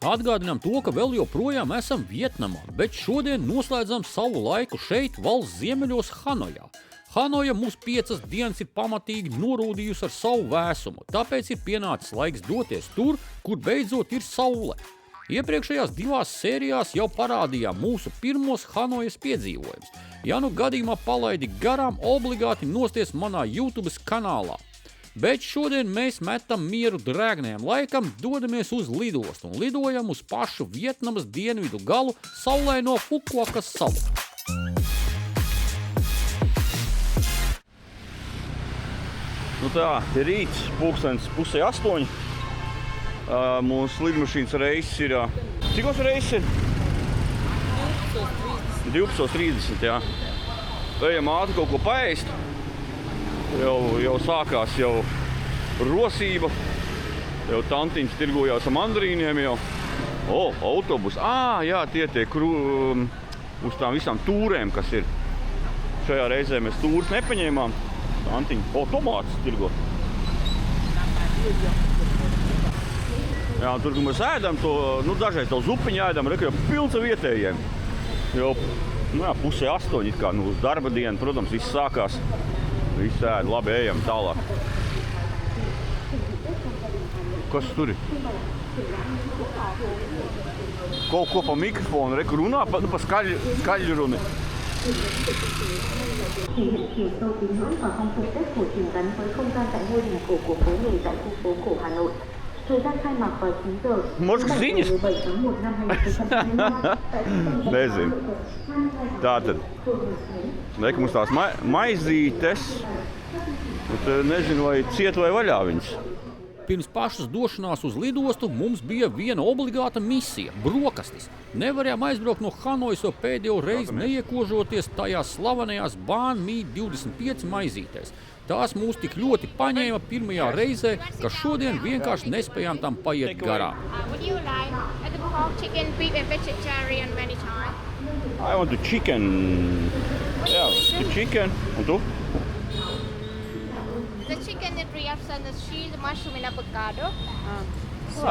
Atgādinām to, ka vēl joprojām esam Vietnamā, bet šodien noslēdzam savu laiku šeit, valsts ziemeļos Hanojā. Hanoja mūs 5 dienas ir pamatīgi norūdījusi ar savu vēsumu, tāpēc ir pienācis laiks doties tur, kur beidzot ir saule. Iepriekšējās 2 sērijās jau parādījām mūsu pirmos Hanojas piedzīvojumus. Ja nu gadījumā palaidi garām, obligāti nosties manā YouTube kanālā. Bet šodien mēs metam mieru drēgnajam laikam, dodamies uz lidostu un lidojam uz pašu Vietnamas dienvidu galu saulaino Fukuokas salu. Nu tā, ir rīts, pulkstens 7:30. Mūsu lidmašīnas reises ir... Cikos reises ir? 12:30, jā. Ejam ātri kaut ko paēst. Jau sākās rosība. Jau tantiņas tirgojās ar mandarīniem jau. Autobus. Jā, tie uz tām visām tūrēm, kas ir. Šajā reizē mēs tūrus nepaņēmām. Tantiņa. Tomātus tirgo. Jā, tur, kad mēs ēdam to, dažreiz to zupiņu ēdam, jau pilns ar vietējiem. Jau, 7:30 it kā, uz darba dienu, protams, viss sākās. Viss ēd, labi, ejam tālāk. Kas tur ir? Kaut ko pa mikrofonu, kur runā, pa skaļu runi. Thể hiện chiều sâu tín ngưỡng và phong tục Tết cổ truyền gắn với không gian tại ngôi đình cổ của phố nghề tại khu phố cổ Hà Nội. Thời gian khai mạc vào 9 giờ. 17 tháng 1 năm 2023 tại Nezinu. Tātad, reku mums tās maizītes, bet nezinu, vai ciet vai vaļā viņas. Pirms pašas došanās uz lidostu mums bija viena obligāta misija – brokastis. Nevarējām aizbraukt no Hanojas, jo pēdējo reizi neiekožoties tajās slavenajās Banh Mi 25 maizītēs. Tās mūs tik ļoti paņēma pirmajā reizē, ka šodien vienkārši nespējām tam paiet garām. I want to chicken. Jā, chicken. Un tu? The chicken that we have sent is cheese, mushroom and avocado.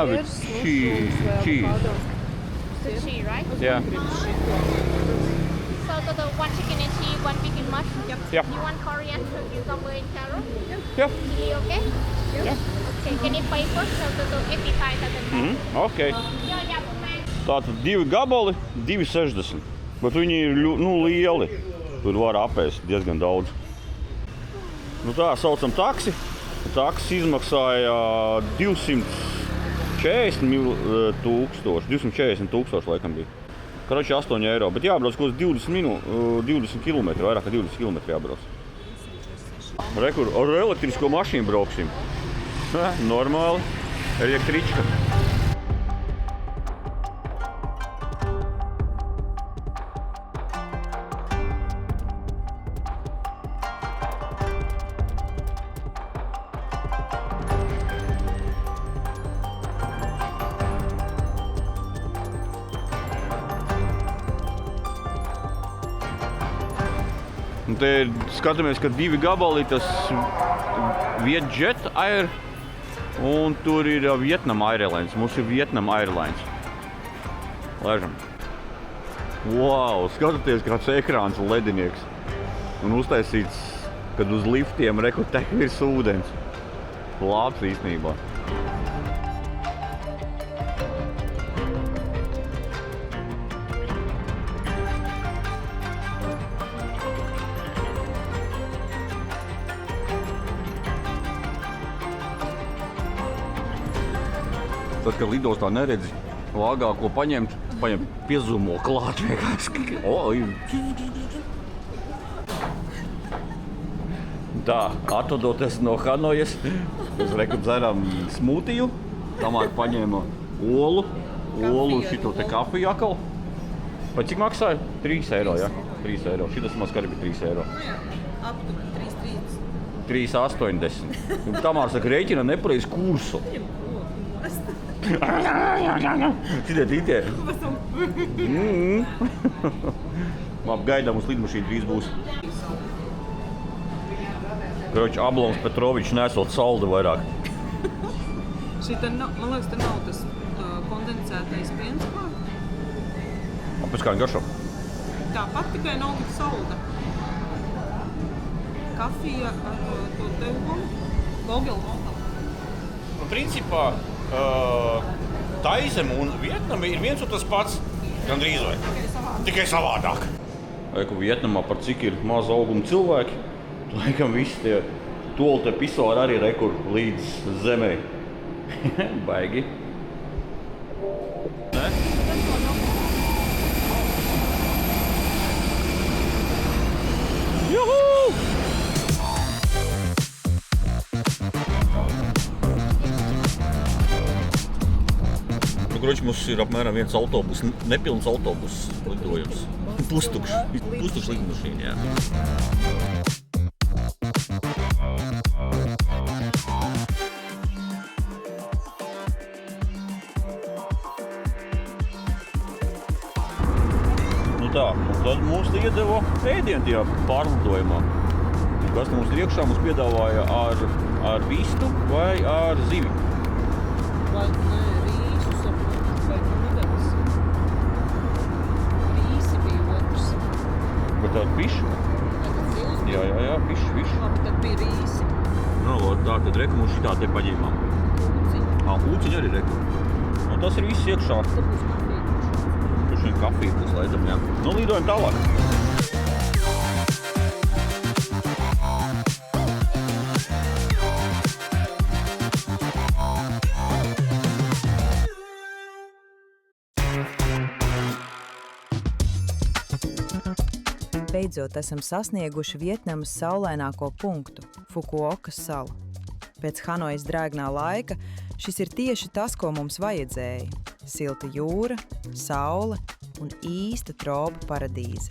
With cheese. The cheese, right? Yeah. So the 1 chicken and cheese, 1 vegan mushroom. Yeah. You want coriander, cucumber and carrot? Yeah. Chili, okay? Yeah. Okay, can you pay first? So 85,000. Okay. Tātad 2 gabali, 2,60. Bet viņi ir lieli. Tur var apēst diezgan daudz. Tā, saucam taksi. Taksi izmaksāja 240 tūkstoši laikam bija. Karoči 8 eiro, bet jābrauc kaut 20 km, vairāk kā 20 km jābrauc. Rekur, ar elektrisko mašīnu brauksim. Normāli, električka. Un te skatāmies, ka 2 gabali tas Vietjet Air un tur ir Vietnam Airlines. Mums ir Vietnam Airlines. Lēžam. Wow, skatoties kāds ekrāns ledinieks. Un uztaisīts, kad uz liftiem tek virs ūdens. Labs īstenībā. Tad, kad lidostā neredzi lāgāko paņemt, piezumo klāt vienkārši. Tā, atvadoties no Hanojas, mēs dzeram smūtiju. Tamāk paņēma olu šito te kafiju akal. Vai cik maksāja? 3 eiro, jā? 3 eiro. Šitas maz arī bija 3 eiro. Aptuveni 3,80. Un Tamārs saka, rēķina nepareiz kursu. Šitie tītie. Labi, gaidām uz lidmašīnu drīz būs. Karoči, Ablons Petrovičs nesot saldu vairāk. Šita, man liekas, te nav tas kondensētais piens klāt. Pēc kā viņa garšo? Tāpat tikai nav tik salda. Kafija ar to tevu vogelu. Principā Taizeme un Vietnama ir viens un tas pats, gandrīz vai. Tikai savādāk. Vai Vietnamā par cik ir maz auguma cilvēki, laikam visi tie toli te pisori arī rekur līdz zemē. Baigi. Ne? Juhu! Kroči, mums ir apmēram viens autobus, nepilns autobus lidojums. Pustukšs lidmašīna, jā. Nu tā, un tad mums iedeva ēdienu tajā pārlidojumā. Kas mums ir iekšā, mums piedāvāja ar vistu vai ar zivi. Vai nē, rīsus vai pudeles. Rīsi bija otrs. Vai tāda piša? Tātad zils bija. Jā, piša. Labi, tad bija rīsi. Nu, tā, tad reku mums šitā te paņēmām. Ūciņi. Ūciņi arī reku. Nu, tas ir viss iekšā. Tad būs kafija. Kurš vien kafija būs laidam, jā. Nu, lidojam tālāk. Beidzot esam sasnieguši Vietnamas saulaināko punktu – Fukuokas salu. Pēc Hanojas drēgnā laika šis ir tieši tas, ko mums vajadzēja – silta jūra, saule un īsta tropu paradīze.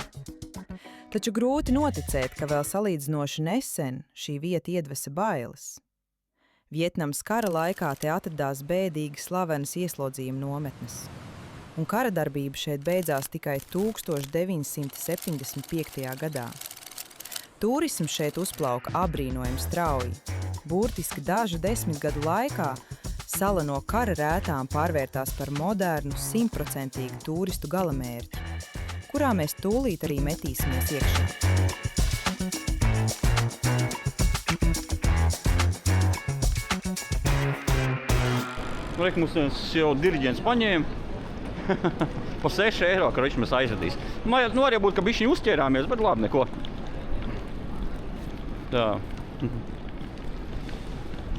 Taču grūti noticēt, ka vēl salīdzinoši nesen šī vieta iedvesa bailes. Vietnamas kara laikā te atradās bēdīgi slavenas ieslodzījuma nometnes. Un kara darbība šeit beidzās tikai 1975. gadā. Tūrisms šeit uzplauka abrīnojami strauji. Burtiski dažu 10 gadu laikā sala no kara rētām pārvērtās par modernu, 100% tūristu galamērķi, kurā mēs tūlīt arī metīsimies iekšā. Reik, mums jau diriģents paņēma. Pa 6 eiro, karoči, mēs aizvedīs. Nu, arī būtu, ka bišķiņi uzķērāmies, bet labi, neko. Tā.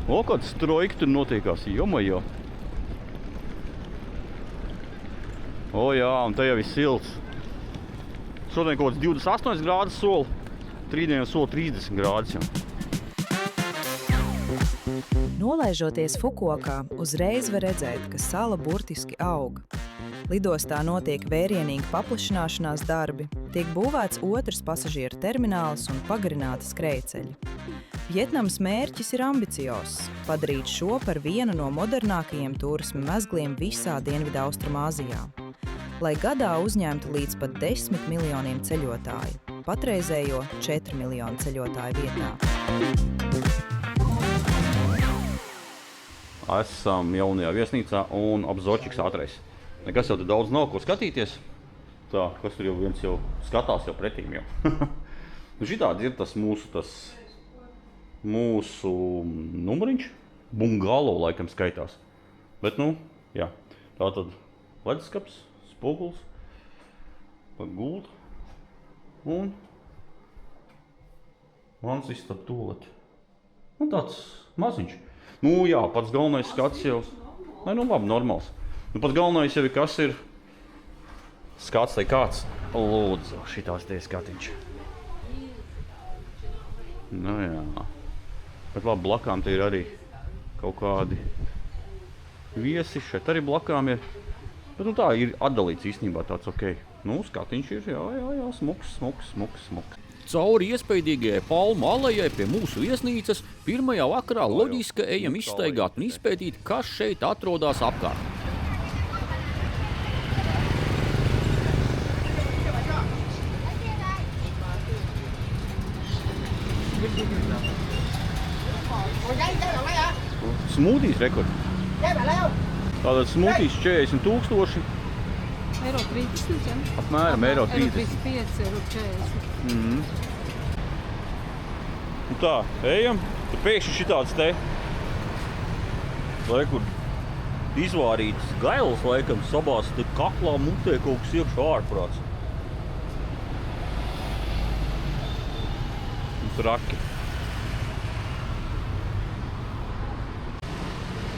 O, kāds strojki tur notiekās, jomajo. O, jā, un te jau ir silts. Šodien kaut kāds 28 grādus sola, trītdien sola 30 grādus jau. Nolaižoties Fukuokā, uzreiz var redzēt, ka sala burtiski aug. Lidostā notiek vērienīgi paplašināšanās darbi, tiek būvēts otrs pasažieru termināls un pagarināti skrejceļi. Vietnamas mērķis ir ambiciozs – padarīt šo par vienu no modernākajiem turisma mezgliem visā Dienvidaustrumāzijā, lai gadā uzņemtu līdz pat 10 miljoniem ceļotāju, patreizējo 4 miljonu ceļotāju vietā. Esam jaunajā viesnīcā un apzorčiks ātrais. Nekas jau te daudz nav, ko skatīties. Tā, kas tur jau viens jau skatās jau pretīm jau. Nu, šitāds ir tas mūsu numuriņš. Bungalo laikam skaitās. Bet, nu, jā. Tā tad leduskaps, spoguls, gulta un mans istab tūleti. Un tāds maziņš. Nu, jā, pats galvenais skats jau. Nē, nu, labi, normāls. Nu, pats galvenais jau ir, kas ir skats vai kāds. Lūdzu, šitās tie skatiņš. Nu jā. Bet labi, blakām te ir arī kaut kādi viesi. Šeit arī blakām ir. Bet nu tā ir atdalīts īstenībā tāds ok. Nu, skatiņš ir, jā, smuks. Cauri iespaidīgajai palmu alejai pie mūsu viesnīcas pirmajā vakarā loģiski ejam izstaigāt un izpētīt, kas šeit atrodas apkārt. Smūdijas rekord. Tātad smutīs 40,000. Eiro 30, ja? Apmēram eiro 30. 35, eiro 40. Nu tā, ejam. Tad pēkšņi šitāds te. Lai kur izvārītas gailas, laikam, sabās te kaklā mutē kaut kas iekšā ārprāts. Un traki.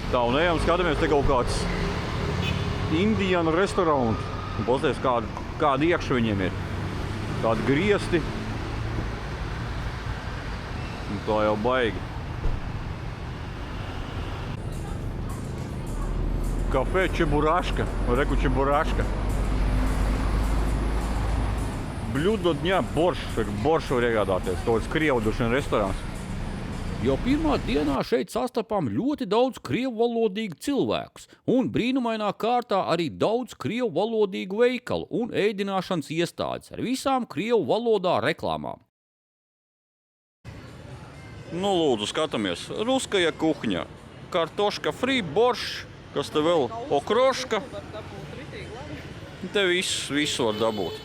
Tā, un ejam, skatāmies te kaut kāds Indiana restorāns. Un paskaties, kādi iekš viņiem ir. Kādi griesti. Un tā jau baigi. Kafē Čeburaška. Reku Čeburaška. Bļudo dņā borš var iegādāties. Tāds krievu dušana restorāns. Jau pirmā dienā šeit sastapām ļoti daudz krievvalodīgu cilvēkus un brīnumainā kārtā arī daudz krievvalodīgu veikalu un ēdināšanas iestādes ar visām krievu valodā reklāmām. Nu, lūdzu, skatāmies. Ruskaja kuhņa. Kartoška frī, boršs, kas te vēl okroška. Te viss var dabūt.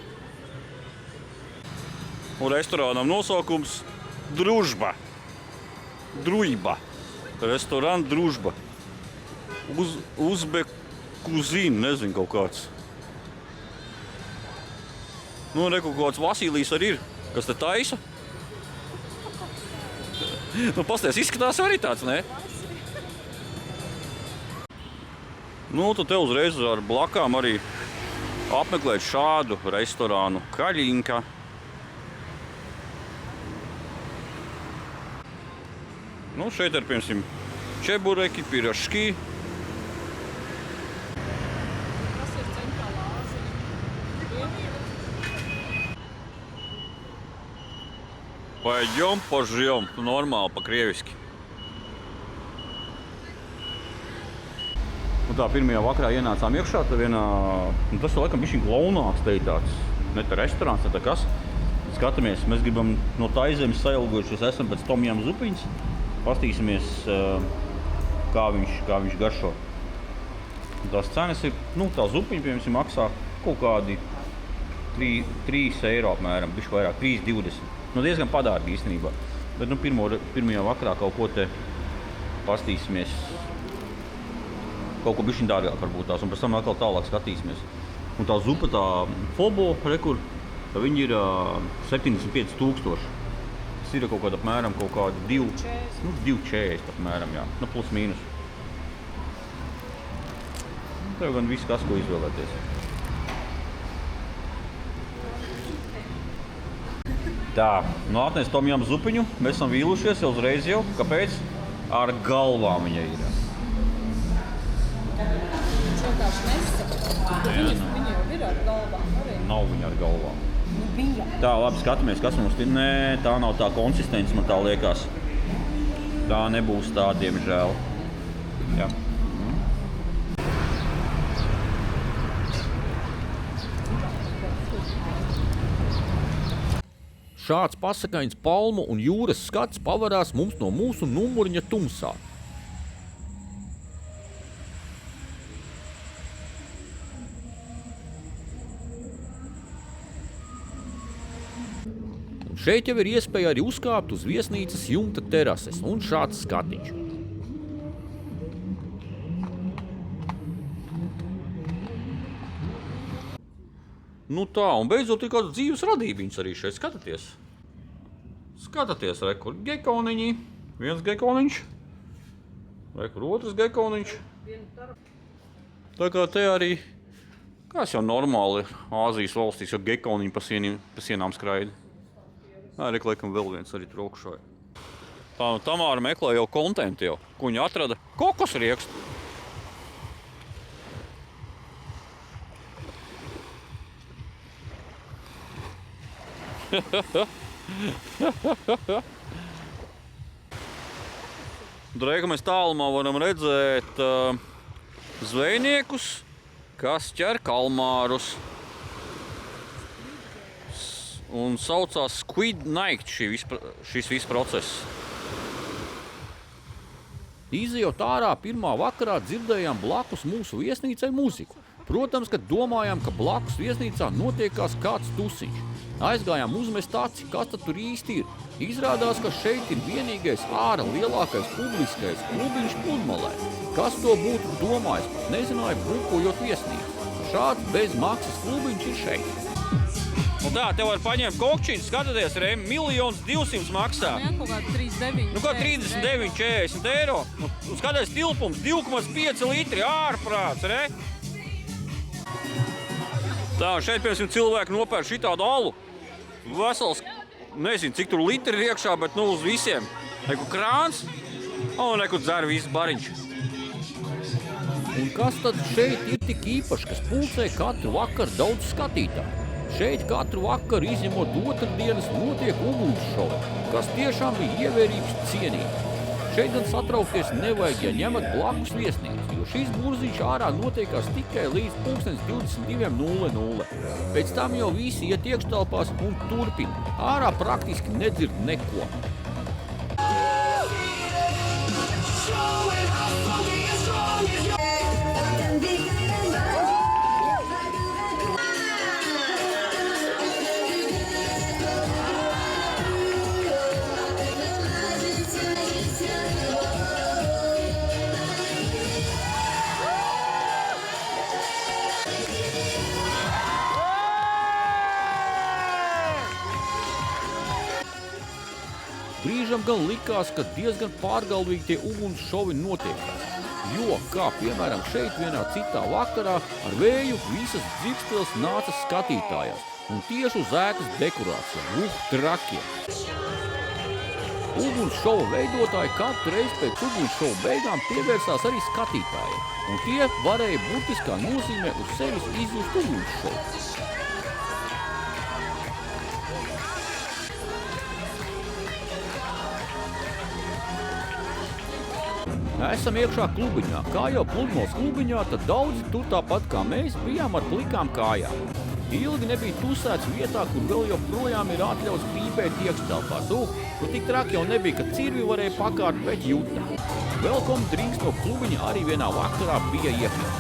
Un restorānam nosaukums Družba. Druiba. Restorāns Družba. Uzbeku zina, nezinu kaut kāds. Nu, reku kaut kāds Vasilijs arī ir, kas te taisa. Nu, pasties, izskatās arī tāds, ne? Nu, tad te uzreiz ar blakām arī apmeklēt šādu restorānu Kaļinka. Nu, šeit ir, piemēram, čebureki, piraški. Tas ir centrālā Āzija. Paiģom, požjom. Normāli, pa-krieviski. Un tā pirmajā vakarā ienācām iekšā, tā vienā... Tas laikam bišķiņ glaunāks te tāds. Ne te restorāns, ne te kas. Skatāmies, mēs gribam no Taizemes sailgojušies, esam pēc Tomjam zupiņas. Pastīsimies, kā viņš garšo. Tās cenas ir, nu, tā zupiņa, piemēram, maksā kaut kādi 3 eiro apmēram, bišķi vairāk, 3,20. Nu, diezgan padārgi īstenībā. Bet, nu, pirmajā vakarā kaut ko te pastīsimies. Kaut ko bišķiņ dārgāk varbūt tās, un pēc tam atkal tālāk skatīsimies. Un tā zupa, tā fobo, rekur, viņi ir 75,000. Tas ir kaut kāda apmēram kaut kādi 2,40 apmēram, jā. Nu, plus mīnus. Tev gan viss kas, ko izvēlēties. Tā, nu atnes Tomjam zupiņu, mēs esam vīlušies jau uzreiz jau. Kāpēc? Ar galvām viņa ir. Viņš vienkārši nesaka. Viņa jau ir ar galvām arī. Nav viņa ar galvām. Nu, bija. Tā, labi, skatāmies, kas mums ir. Nē, tā nav tā konsistence, man tā liekas. Tā nebūs tā, diemžēl. Jā. Šāds pasakains palmu un jūras skats pavarās mums no mūsu numuriņa tumsā. Un šeit jau ir iespēja arī uzkāpt uz viesnīcas jumta terases un šāds skatiņš. Nu tā, un beidzot ir kāds dzīves radībiņas arī šeit. Skatāties. Skatāties, rekur gekoniņi. Viens gekoniņš. Rekur otrs gekoniņš. Tā kā te arī, kas jau normāli Āzijas valstīs, jau gekoniņi pa sienām skraida. Arī, laikam, vēl viens arī trokšāja. Tā, nu Tamāra meklē jau kontentu jau. Ko viņa atrada? Kokosriekstu. Drēka mēs tālumā varam redzēt zvejniekus, kas ķer kalmārus. Un saucās Squid Night šis viss process. Izejot ārā pirmā vakarā dzirdējām blakus mūsu viesnīcai muziku. Protams, ka domājām, ka blakus viesnīcā notiekās kāds tusiņš. Aizgājām uzmest aci, kas tad tur īsti ir. Izrādās, ka šeit ir vienīgais ārā lielākais publiskais klubiņš Pludmalē. Kas to būtu domājis, nezināja brukojot viesnīcu. Šāds bez maksas klubiņš ir šeit. Un tā, tev var paņemt kokčīnu, skatāties, Rem, 1 200 000 maksā. Jā, kaut kā 39. Nu, kā 39,40 eiro. Un skatāties, tilpums 2,5 litri ārprāts, re? Tā, šeit, piemēram, cilvēki nopērk šitādu alu. Vesels, nezinu, cik tur litri ir iekšā, bet nu uz visiem. Neku krāns un neku dzer visu bariņš. Un kas tad šeit ir tik īpaši, kas pulcē katru vakaru daudz skatītāju? Šeit katru vakaru, izņemot otrdienas, notiek ugunsšovi, kas tiešām bija ievērības cienīgi. Šeit gan satraukties nevajag, ja ņemat blakus viesnīcu, jo šīs burziņš ārā notiekās tikai līdz 22:00. Pēc tam jau visi iet iekštelpās un turpina. Ārā praktiski nedzird neko. Brīžam gan likās, ka diezgan pārgalvīgi tie ugunsšovi notiekās. Jo, kā piemēram šeit vienā citā vakarā, ar vēju visas dzirksteles nāca skatītājās un tieši uz ēkas dekorācijām, trakiem. Ugunsšova veidotāji katru reizi pēc ugunsšova beigām pievērsās arī skatītājiem, un tie varēja burtiskā nozīmē uz sevis izjust ugunsšovu. Esam iekšā klubiņā. Kā jau Pludmales klubiņā, tad daudzi tur tāpat kā mēs bijām ar plikām kājām. Ilgi nebija tusēts vietā, kur vēl joprojām ir atļauts pīpēt iekštelpās. Tur tik traki jau nebija, ka cirvi varēja pakārt, bet jūta. Welcome drinks no klubiņa arī vienā vakarā bija iepirkts.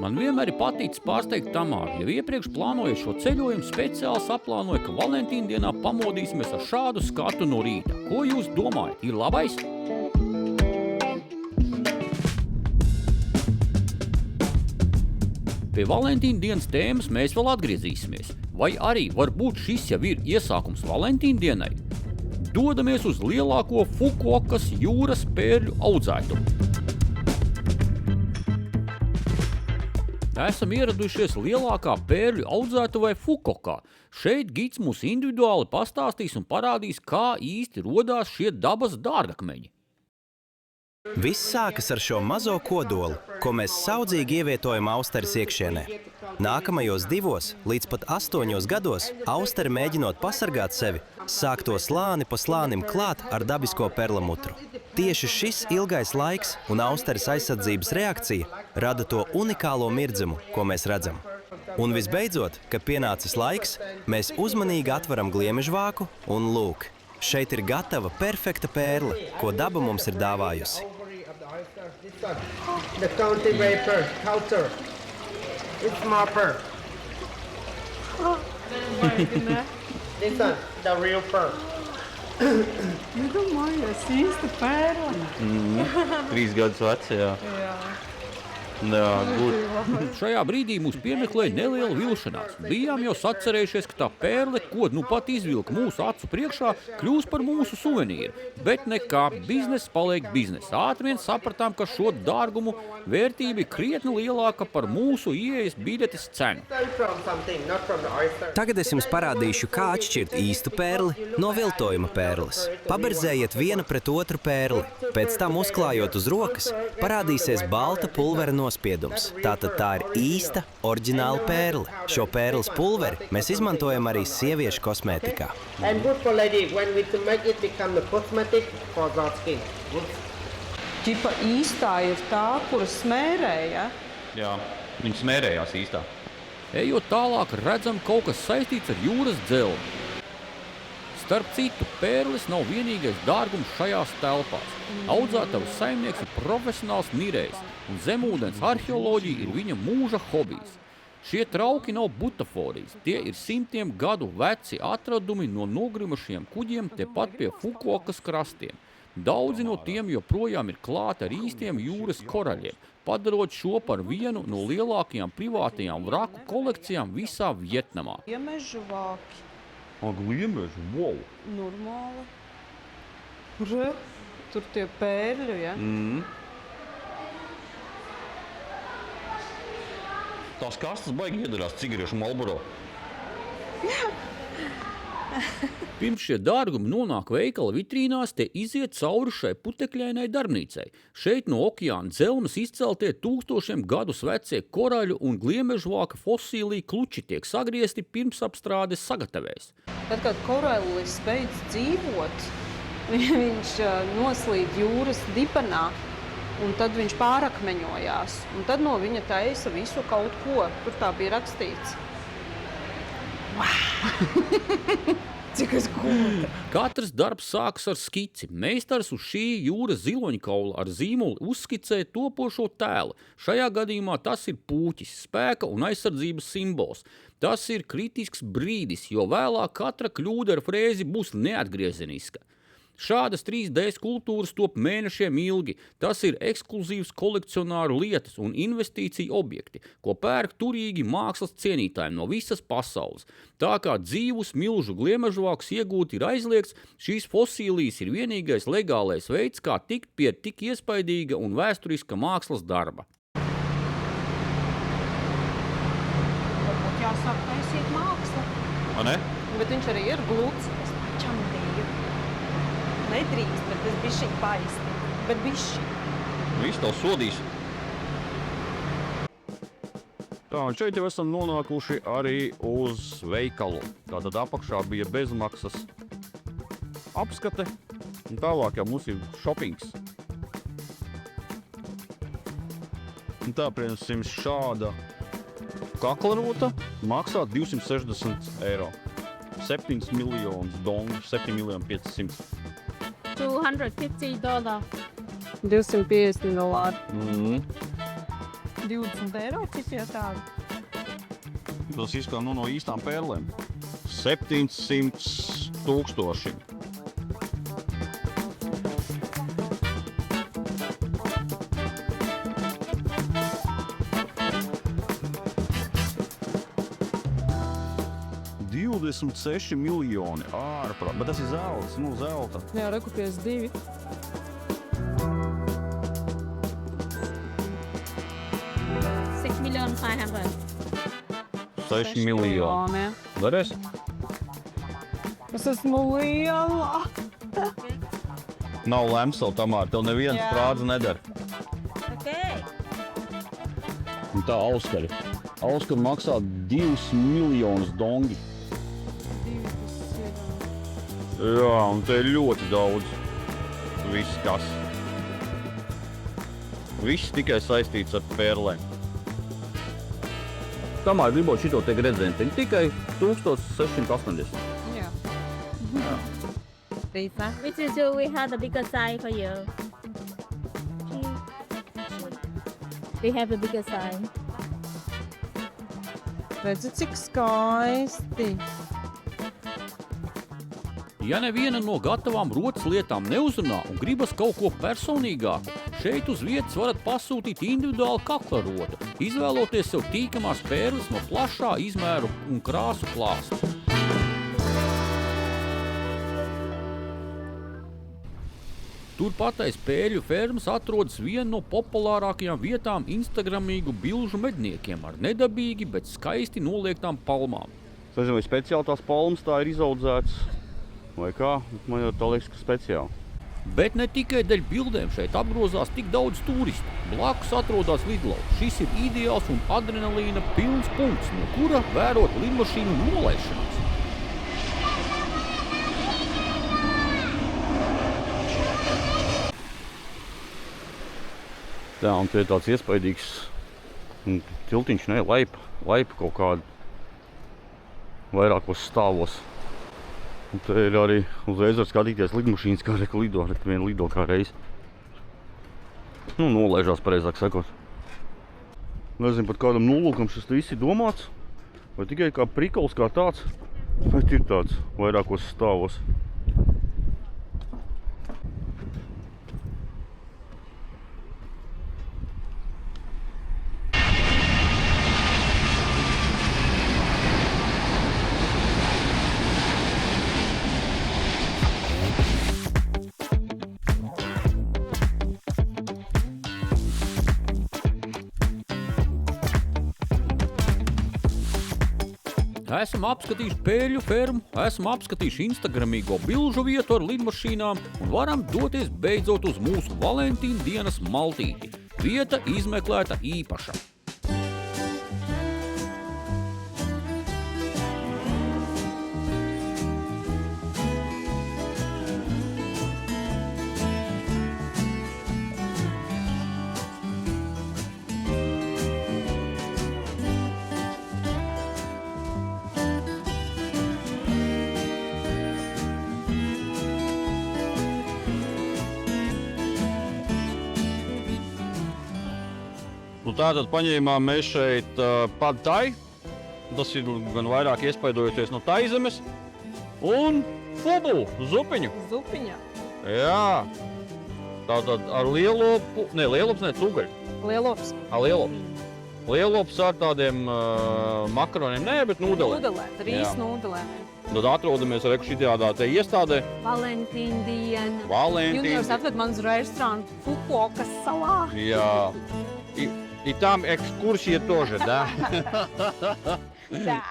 Man vienmēr ir paticis pārsteigt Tamāru. Jau iepriekš plānojot šo ceļojumu, speciāli saplānoju, ka Valentīna dienā pamodīsimies ar šādu skatu no rīta. Ko jūs domājat? Ir labais? Pie Valentīna dienas tēmas mēs vēl atgriezīsimies. Vai arī varbūt šis jau ir iesākums Valentīna dienai? Dodamies uz lielāko Fukuokas jūras pērļu audzētuvu. Esam ieradušies lielākā pērļu audzētuvē Fukokā. Šeit gids mūs individuāli pastāstīs un parādīs, kā īsti rodās šie dabas dārgakmeņi. Viss sākas ar šo mazo kodolu, ko mēs saudzīgi ievietojam austeres iekšienē. Nākamajos 2 līdz pat 8 gados austere, mēģinot pasargāt sevi, sāk to slāni pa slānim klāt ar dabisko perlamutru. Tieši šis ilgais laiks un austeres aizsardzības reakcija rada to unikālo mirdzumu, ko mēs redzam. Un visbeidzot, kad pienācis laiks, mēs uzmanīgi atveram gliemežvāku un lūk, šeit ir gatava perfekta pērle, ko daba mums ir dāvājusi. The cultivated pearl, culture. It's more pearl. This one, the real pearl. Iedomājies, īsta pērle. 3 gadus vecs, jā. Jā, Šajā brīdī mūs piemeklēja neliela vilšanās. Bijām jau sacerējušies, ka tā pērle, ko nu pat izvilka mūsu acu priekšā, kļūs par mūsu suvenīru. Bet nekā, bizness paliek bizness. Ātri vien sapratām, ka šo dārgumu vērtība ir krietni lielāka par mūsu ieejas biļetes cenu. Tagad es jums parādīšu, kā atšķirt īstu pērli no viltojuma pērles. Paberzējiet viena pret otru pērli. Pēc tam uzklājot uz rokas, parādīsies balta pulvera nospiedums. Tātad tā ir īsta, oriģināla pērle. Šo pērles pulveri mēs izmantojam arī sieviešu kosmētikā. Ķipa īstā ir tā, kura smērē, ja? Jā. Viņi smērējās īstā. Ejot tālāk, redzam kaut kas saistīts ar jūras dzelmi. Starp citu, pērlis nav vienīgais dārgums šajās telpās. Audzētavas saimnieks ir profesionāls nirējs, un zemūdens arheoloģija ir viņa mūža hobijs. Šie trauki nav butaforijas, tie ir simtiem gadu veci atradumi no nogrimušiem kuģiem tepat pie Fukuokas krastiem. Daudzi no tiem joprojām ir klāti ar īstiem jūras koraļiem, padarot šo par vienu no lielākajām privātajām vraku kolekcijām visā Vietnamā. Gliemežu vāki. Gliemeži, wow! Normāli. Re, tur tie pērļu, ja? Tās kastas baigi iedarās cigariešu Marlboro. Pirms šie dārgumi nonāk veikala vitrīnās, te iziet cauri šai putekļainai darbnīcai. Šeit no okeāna dzelmes izceltie tūkstošiem gadus vecie koraļu un gliemežvāka fosīlī kluči tiek sagriezti pirmsapstrādes sagatavēs. Tad, kad koralis beidz dzīvot, viņš noslīd jūras dibenā, un tad viņš pārakmeņojās. Un tad no viņa taisa visu kaut ko. Tur tā bija rakstīts. Cik es gūta. Katrs darbs sākas ar skici. Meistars uz šī jūras ziloņkaula ar zīmuli uzskicēja topošo tēlu. Šajā gadījumā tas ir pūķis, spēka un aizsardzības simbols. Tas ir kritisks brīdis, jo vēlāk katra kļūda ar frēzi būs neatgriezeniska. Šādas 3D skulptūras top mēnešiem ilgi. Tas ir ekskluzīvs kolekcionāru lietas un investīciju objekti, ko pērk turīgi mākslas cienītājiem no visas pasaules. Tā kā dzīvus milžu gliemežvākus iegūt ir aizliegts, šīs fosīlijas ir vienīgais legālais veids, kā tikt pie tik iespaidīga un vēsturiska mākslas darba. Varbūt jāsāk taisīt mākslu. A ne? Bet viņš arī ir glūts. Es pačam biju. Nedrīkst, bet es bišķiņ baisti. Bet bišķiņ. Viss tev sodīs. Tā, un šeit jau esam nonākuši arī uz veikalu. Tātad apakšā bija bezmaksas apskate, un tālāk jau mums ir šopings. Un tā, piemēram, šāda kaklarota maksā 260 eiro. 7 miljonus dongu, 7 miljonu 500. $250. 250 dolāri. 20 eiro, cik jau tādu? Tas izskatās no īstām pērlēm. 700 000. $26 miljoni ārprāt, bet tas ir zelts, zelta. Jā, reku 52. $6,500,000. 6 miljoni. Varēs? Es esmu liela. Nav lemts vēl tamār, tev neviens prādze nedara. Okay. Un tā auskari. Auskari maksā 2 miljonus dongi. Jā, un te ir ļoti daudz. Viss kas. Viss tikai saistīts ar pērlēm. Tamār gribot šito te gredzentiņu tikai 1680. Jā. Rīta. Which is we have the bigger size for you. We have the bigger size. Redzi, cik skaisti. Ja neviena no gatavām rotas lietām neuzrunā un gribas kaut ko personīgāku, šeit uz vietas varat pasūtīt individuālu kaklarotu, izvēloties sev tīkamās pērles no plašā izmēru un krāsu klāsta. Turpat aiz pērļu fermas atrodas viena no populārākajām vietām instagramīgu bilžu medniekiem ar nedabīgi, bet skaisti noliektām palmām. Es nezinu, vai speciāli tās palmas tā ir izaudzētas, vai kā, man jau tā liekas, ka speciāli. Bet ne tikai dēļ bildēm šeit apgrozās tik daudz turistu. Blakus atrodas lidlauks. Šis ir ideāls un adrenalīna pilns punkts, no kura vērot lidmašīnu nolaišanās. Tā, un te ir tāds iespaidīgs Un tiltiņš, ne, laipa kaut kāda. Vairākos stāvos. Un te ir arī uzreiz var skatīties lidmašīnas, kā reka lido, reka viena lido kā reiz. Nu, nolaižās pareizāk sakot. Nezinu, pat kādam nolūkam šis viss ir domāts, vai tikai kā prikols kā tāds, vai ir tāds vairākos stāvos. Esam apskatījuši pēļu fermu, esam apskatījuši instagramīgo bilžu vietu ar lidmašīnām un varam doties beidzot uz mūsu Valentīna dienas maltīti. Vieta izmeklēta īpaša. Tātad paņēmām mēs šeit pad thai, tas ir gan vairāk iespaidojoties no Taizemes, un fubu, zupiņu. Zupiņa. Jā, tātad ar lielopu, cugaļu. Lielops. Lielops. Lielops ar tādiem makaroniem, bet nūdelēm. Nūdelēm, rīs nūdelēm. Tad atrodamies ar šitā te iestādē. Valentīna diena. Juniors atved man uz restorānu Fukuokas salā. Jā. И там экскурсия тоже, да? Да.